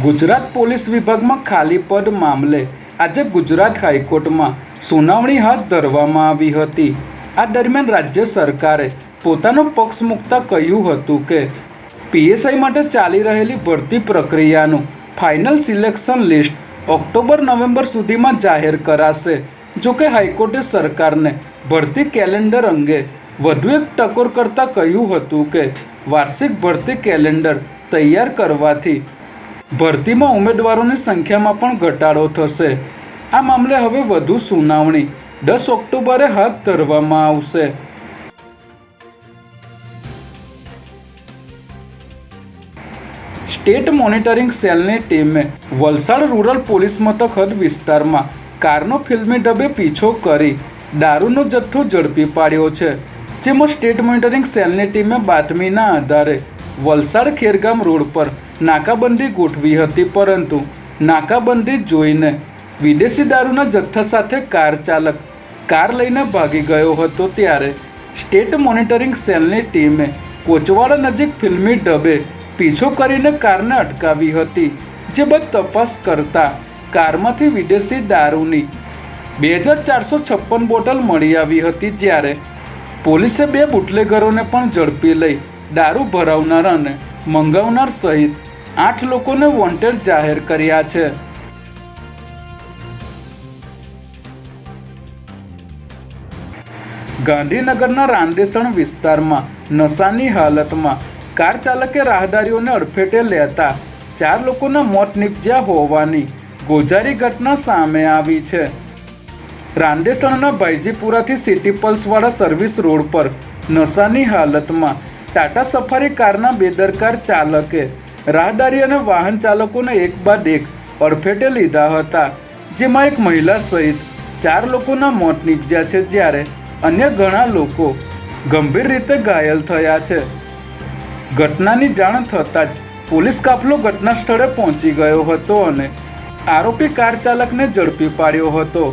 Gujarat police વિભાગમાં ખાલી પદ મામલે આજે ગુજરાત હાઈકોર્ટમાં સુનાવણી હાથ ધરવામાં આવી હતી। આ દરમિયાન રાજ્ય સરકારે પોતાનો પક્ષ મૂકતા કહ્યું હતું કે પીએસઆઈ માટે ચાલી રહેલી ભરતી પ્રક્રિયાનું ફાઇનલ સિલેક્શન લિસ્ટ ઓક્ટોબર-નવેમ્બર સુધીમાં જાહેર કરાશે। જોકે હાઈકોર્ટે સરકારને ભરતી કેલેન્ડર અંગે વધુ એક ટકોર કરતાં કહ્યું હતું કે વાર્ષિક ભરતી કેલેન્ડર તૈયાર કરવાથી ભરતીમાં ઉમેદવારોની સંખ્યામાં પણ ઘટાડો થશે। આ મામલે હવે વધુ સુનાવણી 10 ઓક્ટોબરે હાથ ધરવામાં આવશે। સ્ટેટ મોનિટરિંગ સેલની ટીમે વલસાડ રૂરલ પોલીસ મથક હદ વિસ્તારમાં કારનો ફિલ્મી ઢબે પીછો કરી દારૂનો જથ્થો ઝડપી પાડ્યો છે। જેમાં સ્ટેટ મોનિટરિંગ સેલની ટીમે બાતમીના આધારે વલસાડ ખેરગામ રોડ પર નાકાબંધી ગોઠવી હતી, પરંતુ નાકાબંધી જોઈને વિદેશી દારૂના જથ્થા સાથે કાર ચાલક કાર લઈને ભાગી ગયો હતો। ત્યારે સ્ટેટ મોનિટરિંગ સેલની ટીમે કોચવાડા નજીક ફિલ્મી ઢબે પીછો કરીને કારને અટકાવી હતી। જે બાદ તપાસ કરતા કારમાંથી વિદેશી દારૂની 2456 બોટલ મળી આવી હતી। જ્યારે પોલીસે 2 બુટલેગરોને પણ ઝડપી લઈ દારૂ ભરાવનાર અને મંગાવનાર સહિત 8 લોકોને વોન્ટેડ જાહેર કર્યા છે। ગાંધીનગરના રાંદેસણ વિસ્તારમાં નશાની હાલતમાં કાર ચાલકે રાહદારીઓને અડફેટે લેતા 4 લોકોના મોત નીપજ્યા હોવાની ગોઝારી ઘટના સામે આવી છે। રાંદેસણના ભાઈજીપુરાથી સિટી પલ્સવાળા સર્વિસ રોડ પર નશાની હાલતમાં ટાટા સફારી કારના બેદરકાર ચાલકે રાહદારી અને વાહન ચાલકોને એક બાદ એક અડફેટે લીધા હતા। જેમાં એક મહિલા સહિત 4 લોકોના મોત નીપજ્યા છે, જ્યારે અન્ય ઘણા લોકો ગંભીર રીતે ઘાયલ થયા છે। ઘટનાની જાણ થતાં જ પોલીસ કાફલો ઘટના સ્થળે પહોંચી ગયો હતો અને આરોપી કાર ચાલકને ઝડપી પાડ્યો હતો।